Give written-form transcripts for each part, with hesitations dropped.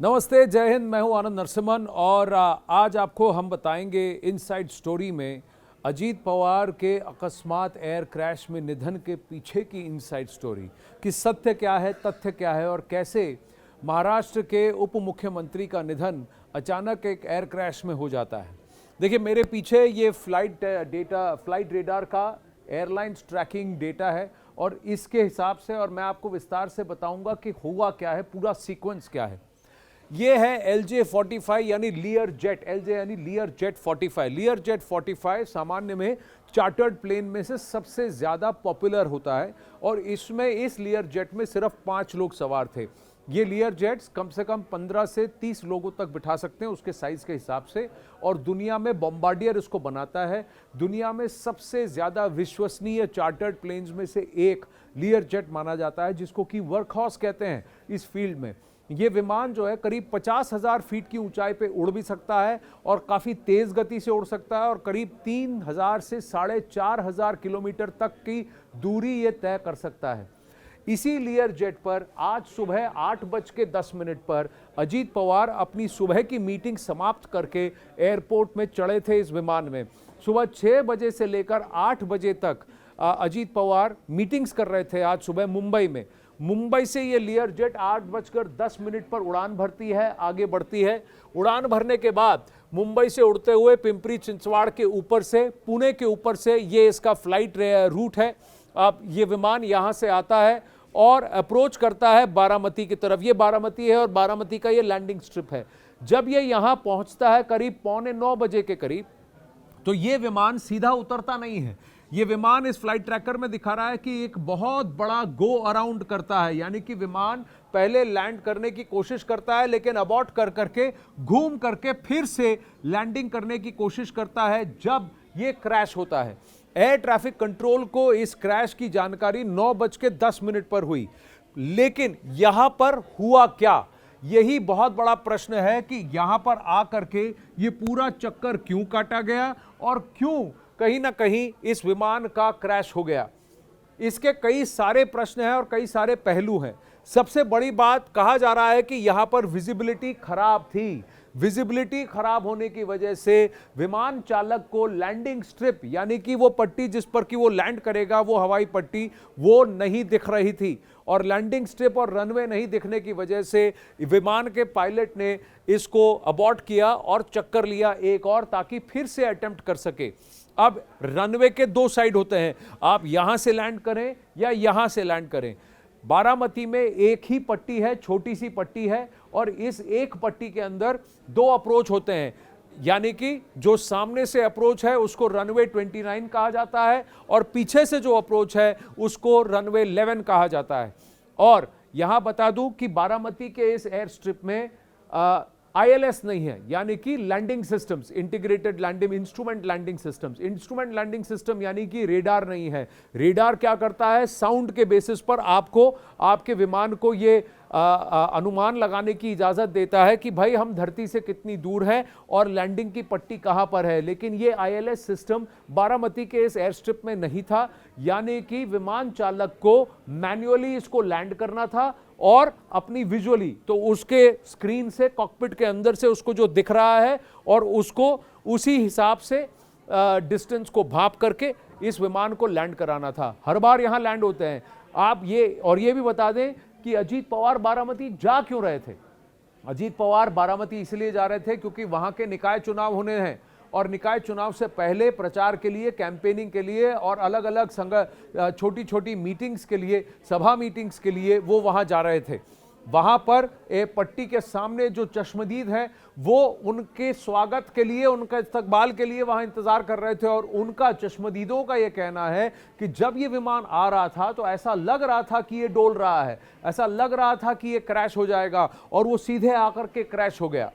नमस्ते, जय हिंद। मैं हूं आनंद नरसिम्हन और आज आपको हम बताएंगे इनसाइड स्टोरी में अजीत पवार के अकस्मात एयर क्रैश में निधन के पीछे की इनसाइड स्टोरी कि सत्य क्या है, तथ्य क्या है और कैसे महाराष्ट्र के उप मुख्यमंत्री का निधन अचानक एक एयर क्रैश में हो जाता है। देखिए, मेरे पीछे ये फ्लाइट रेडार का एयरलाइंस ट्रैकिंग डेटा है और इसके हिसाब से और मैं आपको विस्तार से बताऊंगा कि हुआ क्या है, पूरा सीक्वेंस क्या है। ये है LJ-45 यानी लियर जेट, LJ यानी लियर जेट 45। लियर जेट 45 सामान्य में चार्टर्ड प्लेन में से सबसे ज़्यादा पॉपुलर होता है और इसमें इस लियर जेट में सिर्फ 5 लोग सवार थे। ये लियर जेट्स कम से कम 15 से 30 लोगों तक बिठा सकते हैं उसके साइज़ के हिसाब से और दुनिया में बॉम्बार्डियर इसको बनाता है। दुनिया में सबसे ज़्यादा विश्वसनीय चार्टर्ड प्लेन्स में से एक लियर जेट माना जाता है, जिसको कि वर्कहॉर्स कहते हैं इस फील्ड में। ये विमान जो है करीब 50,000 फीट की ऊंचाई पे उड़ भी सकता है और काफ़ी तेज़ गति से उड़ सकता है और करीब 3,000 से 4,500 किलोमीटर तक की दूरी ये तय कर सकता है। इसी लियर जेट पर आज सुबह 8:10 पर अजीत पवार अपनी सुबह की मीटिंग समाप्त करके एयरपोर्ट में चढ़े थे। इस विमान में सुबह 6 बजे से लेकर 8 बजे तक अजीत पवार मीटिंग्स कर रहे थे आज सुबह मुंबई में। मुंबई से ये लियर जेट 8:10 पर उड़ान भरती है, आगे बढ़ती है। उड़ान भरने के बाद मुंबई से उड़ते हुए पिंपरी चिंचवाड़ के ऊपर से, पुणे के ऊपर से ये इसका फ्लाइट रूट है। अब ये विमान यहाँ से आता है और अप्रोच करता है बारामती की तरफ। ये बारामती है और बारामती का ये लैंडिंग स्ट्रिप है। जब ये यहाँ पहुँचता है करीब 8:45 बजे के करीब, तो ये विमान सीधा उतरता नहीं है। ये विमान इस फ्लाइट ट्रैकर में दिखा रहा है कि एक बहुत बड़ा गो अराउंड करता है, यानी कि विमान पहले लैंड करने की कोशिश करता है लेकिन अबॉर्ट कर करके घूम करके फिर से लैंडिंग करने की कोशिश करता है जब ये क्रैश होता है। एयर ट्रैफिक कंट्रोल को इस क्रैश की जानकारी 9:10 पर हुई, लेकिन यहां पर हुआ क्या, यही बहुत बड़ा प्रश्न है कि यहां पर आकर के ये पूरा चक्कर क्यों काटा गया और क्यों कहीं ना कहीं इस विमान का क्रैश हो गया। इसके कई सारे प्रश्न हैं और कई सारे पहलू हैं। सबसे बड़ी बात, कहा जा रहा है कि यहां पर विजिबिलिटी खराब थी। विजिबिलिटी खराब होने की वजह से विमान चालक को लैंडिंग स्ट्रिप यानी कि वो पट्टी जिस पर कि वो लैंड करेगा, वो हवाई पट्टी, वो नहीं दिख रही थी और लैंडिंग स्ट्रिप और रनवे नहीं दिखने की वजह से विमान के पायलट ने इसको अबॉर्ट किया और चक्कर लिया एक और, ताकि फिर से अटेम्प्ट कर सके। अब रनवे के 2 साइड होते हैं, आप यहां से लैंड करें या यहां से लैंड करें। बारामती में एक ही पट्टी है, छोटी सी पट्टी है और इस एक पट्टी के अंदर 2 अप्रोच होते हैं, यानी कि जो सामने से अप्रोच है उसको रनवे 29 कहा जाता है और पीछे से जो अप्रोच है उसको रनवे 11 कहा जाता है। और यहां बता दूं कि बारामती के इस एयर स्ट्रिप में ILS नहीं है, यानी कि landing systems, integrated landing instrument landing systems. Instrument landing system यानी कि रेडार नहीं है। रेडार क्या करता है, साउंड के बेसिस पर आपको, आपके विमान को ये अनुमान लगाने की इजाजत देता है कि भाई हम धरती से कितनी दूर हैं और लैंडिंग की पट्टी कहां पर है। लेकिन ये ILS सिस्टम बारामती के इस एयर स्ट्रिप में नहीं था, यानी कि विमान चालक को मैन्युअली इसको लैंड करना था और अपनी विजुअली, तो उसके स्क्रीन से, कॉकपिट के अंदर से उसको जो दिख रहा है और उसको उसी हिसाब से डिस्टेंस को भाप करके इस विमान को लैंड कराना था। हर बार यहां लैंड होते हैं। आप ये भी बता दें कि अजीत पवार बारामती जा क्यों रहे थे। अजीत पवार बारामती इसलिए जा रहे थे क्योंकि वहां के निकाय चुनाव होने हैं और निकाय चुनाव से पहले प्रचार के लिए, कैंपेनिंग के लिए और अलग अलग छोटी छोटी मीटिंग्स के लिए, सभा मीटिंग्स के लिए वो वहां जा रहे थे। वहां पर पट्टी के सामने जो चश्मदीद हैं वो उनके स्वागत के लिए, उनका इस्तकबाल के लिए वहां इंतजार कर रहे थे और उनका, चश्मदीदों का ये कहना है कि जब ये विमान आ रहा था तो ऐसा लग रहा था कि ये डोल रहा है, ऐसा लग रहा था कि ये क्रैश हो जाएगा और वो सीधे आकर के क्रैश हो गया।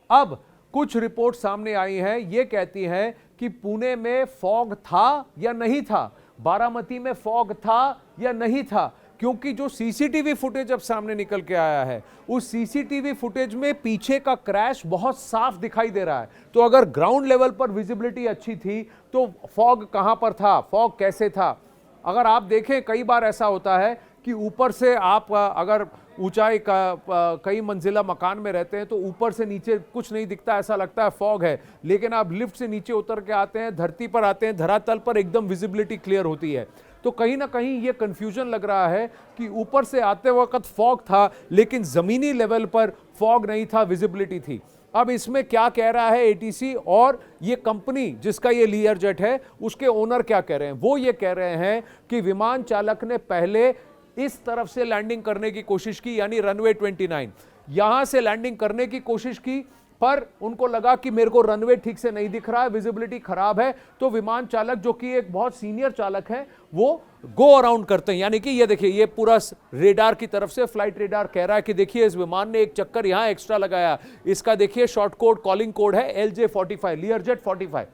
अब कुछ रिपोर्ट सामने आई हैं, ये कहती हैं कि पुणे में फॉग था या नहीं था, बारामती में फॉग था या नहीं था, क्योंकि जो सीसीटीवी फुटेज अब सामने निकल के आया है उस सीसीटीवी फुटेज में पीछे का क्रैश बहुत साफ दिखाई दे रहा है। तो अगर ग्राउंड लेवल पर विजिबिलिटी अच्छी थी तो फॉग कहां पर था, फॉग कैसे था। अगर आप देखें, कई बार ऐसा होता है कि ऊपर से आप अगर ऊंचाई का कई मंजिला मकान में रहते हैं तो ऊपर से नीचे कुछ नहीं दिखता, ऐसा लगता है फॉग है, लेकिन आप लिफ्ट से नीचे उतर के आते हैं, धरती पर आते हैं, धरातल पर एकदम विजिबिलिटी क्लियर होती है। तो कहीं ना कहीं ये कंफ्यूजन लग रहा है कि ऊपर से आते वक्त फॉग था लेकिन जमीनी लेवल पर फॉग नहीं था, विजिबिलिटी थी। अब इसमें क्या कह रहा है एटीसी और ये कंपनी जिसका ये लीयरजेट है उसके ओनर क्या कह रहे हैं? वो ये कह रहे हैं कि विमान चालक ने पहले इस तरफ से लैंडिंग करने की कोशिश की, यानी रनवे 29 यहां से लैंडिंग करने की कोशिश की, पर उनको लगा कि मेरे को रनवे ठीक से नहीं दिख रहा है, विजिबिलिटी खराब है, तो विमान चालक जो कि एक बहुत सीनियर चालक है वो गो अराउंड करते हैं। यानी कि ये देखिए, ये पूरा रेडार की तरफ से फ्लाइट रेडार कह रहा है कि देखिए इस विमान ने एक चक्कर यहां एक्स्ट्रा लगाया, इसका देखिए शॉर्ट कोड कॉलिंग कोड है LJ45, लीयरजेट 45।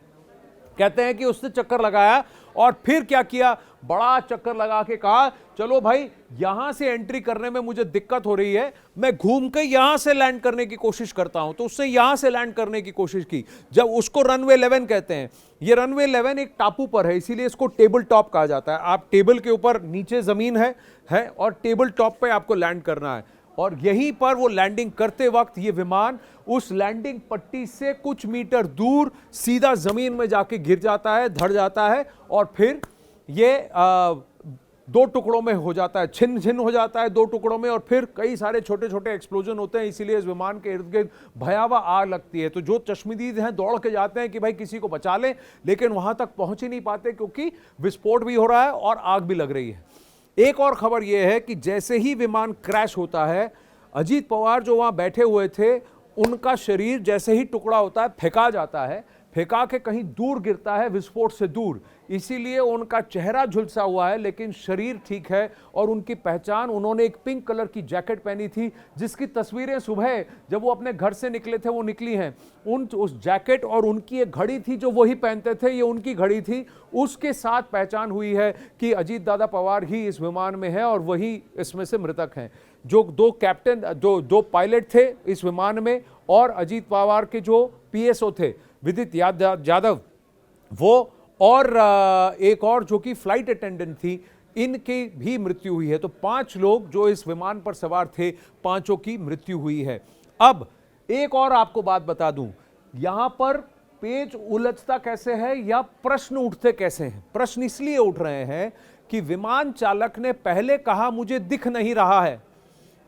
कहते हैं कि उसने चक्कर लगाया और फिर क्या किया, बड़ा चक्कर लगा के कहा चलो भाई यहां से एंट्री करने में मुझे दिक्कत हो रही है, मैं घूम के यहां से लैंड करने की कोशिश करता हूं। तो उसने यहां से लैंड करने की कोशिश की, जब उसको रनवे 11 कहते हैं। ये रनवे 11 एक टापू पर है, इसीलिए इसको टेबल टॉप कहा जाता है। आप टेबल के ऊपर, नीचे जमीन है और टेबल टॉप पे आपको लैंड करना है, और यहीं पर वो लैंडिंग करते वक्त ये विमान उस लैंडिंग पट्टी से कुछ मीटर दूर सीधा जमीन में जाके गिर जाता है, धड़ जाता है, और फिर ये दो टुकड़ों में हो जाता है, छिन्न छिन्न हो जाता है दो टुकड़ों में, और फिर कई सारे छोटे छोटे एक्सप्लोजन होते हैं। इसीलिए इस विमान के इर्द गिर्द भयावह आग लगती है। तो जो चश्मदीद हैं दौड़ के जाते हैं कि भाई किसी को बचा लें, लेकिन वहां तक पहुंच ही नहीं पाते क्योंकि विस्फोट भी हो रहा है और आग भी लग रही है। एक और खबर यह है कि जैसे ही विमान क्रैश होता है, अजीत पवार जो वहां बैठे हुए थे उनका शरीर जैसे ही टुकड़ा होता है फेंका जाता है, फेंका के कहीं दूर गिरता है, विस्फोट से दूर। इसीलिए उनका चेहरा झुलसा हुआ है लेकिन शरीर ठीक है। और उनकी पहचान, उन्होंने एक पिंक कलर की जैकेट पहनी थी जिसकी तस्वीरें सुबह जब वो अपने घर से निकले थे वो निकली हैं। उस जैकेट और उनकी एक घड़ी थी जो वही पहनते थे, ये उनकी घड़ी थी, उसके साथ पहचान हुई है कि अजीत दादा पवार ही इस विमान में है और वही इसमें से मृतक हैं। जो दो कैप्टन, दो पायलट थे इस विमान में, और अजीत पवार के जो PSO थे विदित यादव वो, और एक और जो कि फ्लाइट अटेंडेंट थी, इनकी भी मृत्यु हुई है। तो 5 लोग जो इस विमान पर सवार थे, 5 की मृत्यु हुई है। अब एक और आपको बात बता दूं, यहां पर पेच उलझता कैसे है या प्रश्न उठते कैसे हैं? प्रश्न इसलिए उठ रहे हैं कि विमान चालक ने पहले कहा मुझे दिख नहीं रहा है,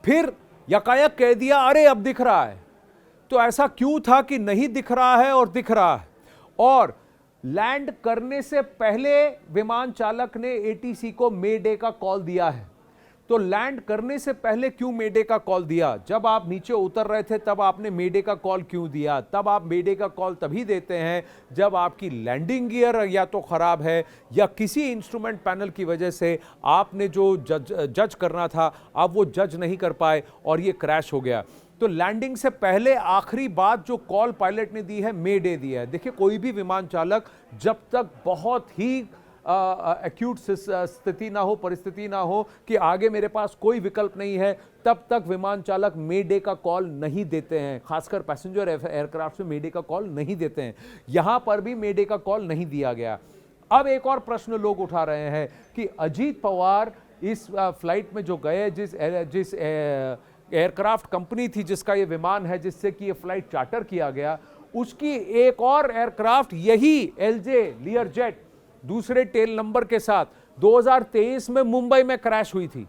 फिर यकायक कह दिया अरे अब दिख रहा है। तो ऐसा क्यों था कि नहीं दिख रहा है और दिख रहा है? और लैंड करने से पहले विमान चालक ने ATC को मेडे का कॉल दिया है। तो लैंड करने से पहले क्यों मेडे का कॉल दिया? जब आप नीचे उतर रहे थे तब आपने मेडे का कॉल क्यों दिया? तब आप मेडे का कॉल तभी देते हैं जब आपकी लैंडिंग गियर या तो खराब है या किसी इंस्ट्रूमेंट पैनल की वजह से आपने जो जज करना था आप वो जज नहीं कर पाए और ये क्रैश हो गया। तो लैंडिंग से पहले आखिरी बात जो कॉल पायलट ने दी है, मेडे दिया है। देखिए, कोई भी विमान चालक जब तक बहुत ही एक्यूट स्थिति ना हो, परिस्थिति ना हो कि आगे मेरे पास कोई विकल्प नहीं है, तब तक विमान चालक मेडे का कॉल नहीं देते हैं। खासकर पैसेंजर एयरक्राफ्ट में मेडे का कॉल नहीं देते हैं। यहां पर भी मेडे का कॉल नहीं दिया गया। अब एक और प्रश्न लोग उठा रहे हैं कि अजीत पवार इस फ्लाइट में जो गए, जिस एयरक्राफ्ट कंपनी थी जिसका ये विमान है, जिससे कि ये फ्लाइट चार्टर किया गया, उसकी एक और एयरक्राफ्ट यही LJ लीयरजेट दूसरे टेल नंबर के साथ 2023 में मुंबई में क्रैश हुई थी।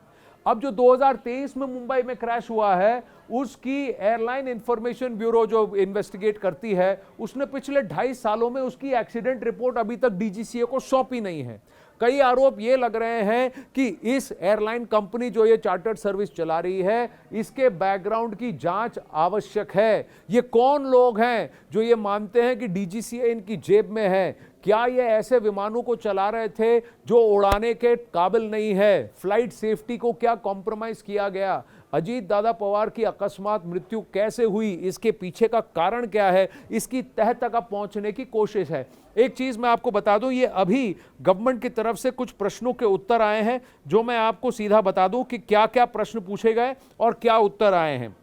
अब जो 2023 में मुंबई में क्रैश हुआ है, उसकी एयरलाइन इंफॉर्मेशन ब्यूरो जो इन्वेस्टिगेट करती है, उसने पिछले 2.5 सालों में उसकी एक्सीडेंट रिपोर्ट अभी तक DGCA को सौंपी नहीं है। कई आरोप ये लग रहे हैं कि इस एयरलाइन कंपनी जो ये चार्टर्ड सर्विस चला रही है, इसके बैकग्राउंड की जांच आवश्यक है। ये कौन लोग हैं जो ये मानते हैं कि DGCA इनकी जेब में है? क्या ये ऐसे विमानों को चला रहे थे जो उड़ाने के काबिल नहीं है? फ्लाइट सेफ्टी को क्या कॉम्प्रोमाइज किया गया? अजीत दादा पवार की अकस्मात मृत्यु कैसे हुई? इसके पीछे का कारण क्या है? इसकी तह तक पहुंचने की कोशिश है। एक चीज मैं आपको बता दूं, ये अभी गवर्नमेंट की तरफ से कुछ प्रश्नों के उत्तर आए हैं, जो मैं आपको सीधा बता दूं कि क्या क्या प्रश्न पूछे गए और क्या उत्तर आए हैं।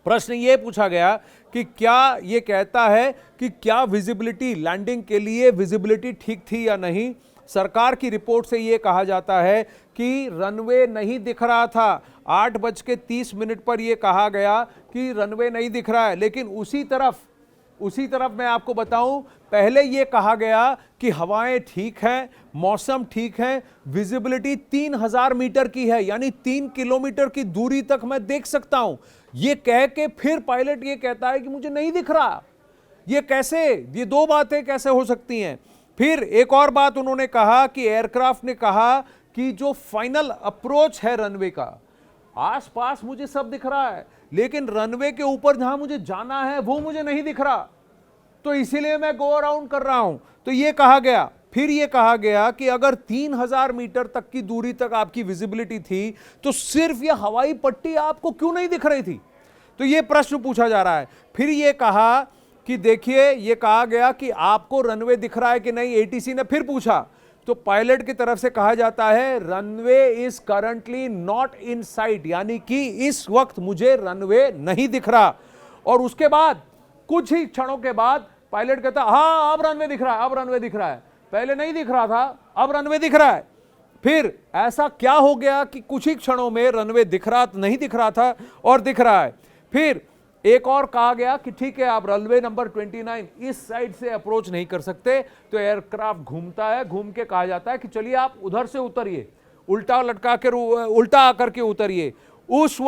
प्रश्न ये पूछा गया कि क्या ये कहता है कि क्या विजिबिलिटी, लैंडिंग के लिए विजिबिलिटी ठीक थी या नहीं? सरकार की रिपोर्ट से यह कहा जाता है कि रनवे नहीं दिख रहा था। 8:30 पर यह कहा गया कि रनवे नहीं दिख रहा है, लेकिन उसी तरफ मैं आपको बताऊं, पहले यह कहा गया कि हवाएं ठीक हैं, मौसम ठीक है, विजिबिलिटी 3000 मीटर की है, यानी 3 किलोमीटर की दूरी तक मैं देख सकता हूं। यह कह के फिर पायलट यह कहता है कि मुझे नहीं दिख रहा। ये कैसे, ये दो बातें कैसे हो सकती हैं? फिर एक और बात उन्होंने कहा कि एयरक्राफ्ट ने कहा कि जो फाइनल अप्रोच है रनवे का, आसपास मुझे सब दिख रहा है, लेकिन रनवे के ऊपर जहां मुझे जाना है वो मुझे नहीं दिख रहा, तो इसीलिए मैं गो अराउंड कर रहा हूं। तो ये कहा गया। फिर ये कहा गया कि अगर 3000 मीटर तक की दूरी तक आपकी विजिबिलिटी थी, तो सिर्फ ये हवाई पट्टी आपको क्यों नहीं दिख रही थी? तो ये प्रश्न पूछा जा रहा है। फिर ये कहा कि देखिए, ये कहा गया कि आपको रनवे दिख रहा है कि नहीं, एटीसी ने फिर पूछा, तो पायलट की तरफ से कहा जाता है runway is currently not in site, यानी कि इस वक्त मुझे रनवे नहीं दिख रहा। और उसके बाद कुछ ही क्षणों के बाद पायलट कहता हाँ अब रनवे दिख रहा है, अब रनवे दिख रहा है, पहले नहीं दिख रहा था, अब रनवे दिख रहा है। फिर ऐसा क्या हो गया कि कुछ ही क्षणों में रनवे दिख रहा, नहीं दिख रहा था और दिख रहा है। फिर एक और कहा गया कि ठीक है, आप रनवे नंबर 29 इस साइड से अप्रोच नहीं कर सकते, तो एयरक्राफ्ट घूमता है, घूम के कहा जाता है कि चलिए आप उधर से उतरिए, उल्टा लटका कर, उल्टा आकर के उतरिए। उस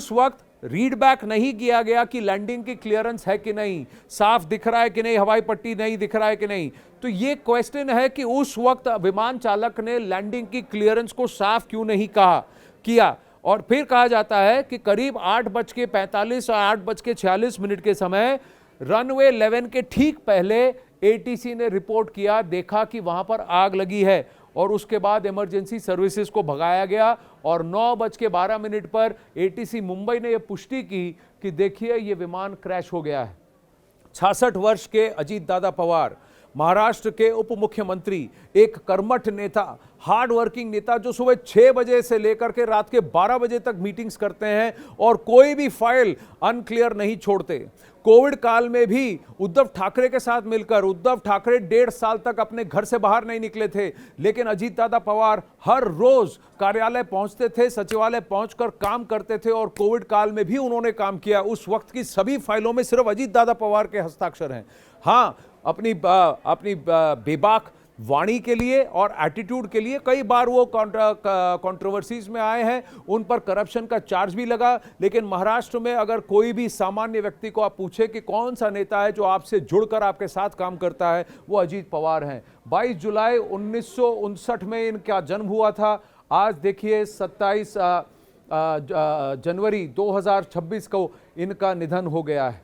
वक्त रीडबैक नहीं किया गया कि लैंडिंग की क्लियरेंस है कि नहीं, साफ दिख रहा है कि नहीं, हवाई पट्टी नहीं दिख रहा है कि नहीं। तो ये क्वेश्चन है कि उस वक्त विमान चालक ने लैंडिंग की क्लियरेंस को साफ क्यों नहीं किया। और फिर कहा जाता है कि करीब 8:45 और 8:46 के समय रनवे 11 के ठीक पहले एटीसी ने रिपोर्ट किया, देखा कि वहां पर आग लगी है, और उसके बाद इमरजेंसी सर्विसेज को भगाया गया। और 9:12 पर एटीसी मुंबई ने यह पुष्टि की कि देखिए ये विमान क्रैश हो गया है। 66 वर्ष के अजीत दादा पवार, महाराष्ट्र के उप मुख्यमंत्री, एक कर्मठ नेता, हार्ड वर्किंग नेता, जो सुबह 6 बजे से लेकर के रात के 12 बजे तक मीटिंग्स करते हैं और कोई भी फाइल अनक्लियर नहीं छोड़ते। कोविड काल में भी उद्धव ठाकरे के साथ मिलकर, उद्धव ठाकरे 1.5 साल तक अपने घर से बाहर नहीं निकले थे, लेकिन अजीत दादा पवार हर रोज कार्यालय पहुंचते थे, सचिवालय पहुंचकर काम करते थे, और कोविड काल में भी उन्होंने काम किया। उस वक्त की सभी फाइलों में सिर्फ अजीत दादा पवार के हस्ताक्षर हैं। हाँ, अपनी बेबाक वाणी के लिए और एटीट्यूड के लिए कई बार वो कंट्रोवर्सीज में आए हैं, उन पर करप्शन का चार्ज भी लगा। लेकिन महाराष्ट्र में अगर कोई भी सामान्य व्यक्ति को आप पूछे कि कौन सा नेता है जो आपसे जुड़कर आपके साथ काम करता है, वो अजीत पवार हैं। 22 जुलाई 1959 में इनका जन्म हुआ था। आज देखिए 27 जनवरी 2026 को इनका निधन हो गया है।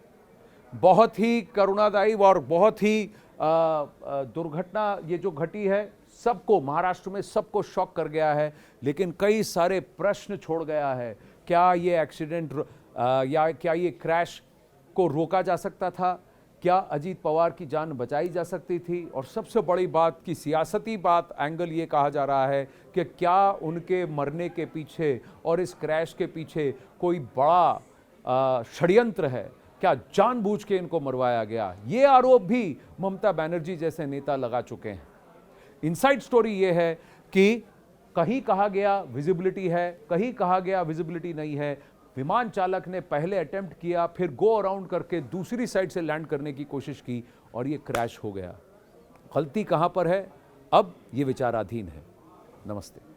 बहुत ही करुणादायी और बहुत ही दुर्घटना ये जो घटी है, सबको, महाराष्ट्र में सबको शॉक कर गया है, लेकिन कई सारे प्रश्न छोड़ गया है। क्या ये एक्सीडेंट या क्या ये क्रैश को रोका जा सकता था? क्या अजीत पवार की जान बचाई जा सकती थी? और सबसे बड़ी बात की सियासती बात एंगल ये कहा जा रहा है कि क्या उनके मरने के पीछे और इस क्रैश के पीछे कोई बड़ा षड्यंत्र है? क्या जानबूझ के इनको मरवाया गया? ये आरोप भी ममता बनर्जी जैसे नेता लगा चुके हैं। इनसाइड स्टोरी ये है कि कहीं कहा गया विजिबिलिटी है, कहीं कहा गया विजिबिलिटी नहीं है। विमान चालक ने पहले अटेम्प्ट किया, फिर गो अराउंड करके दूसरी साइड से लैंड करने की कोशिश की और ये क्रैश हो गया। गलती कहां पर है, अब ये विचाराधीन है। नमस्ते।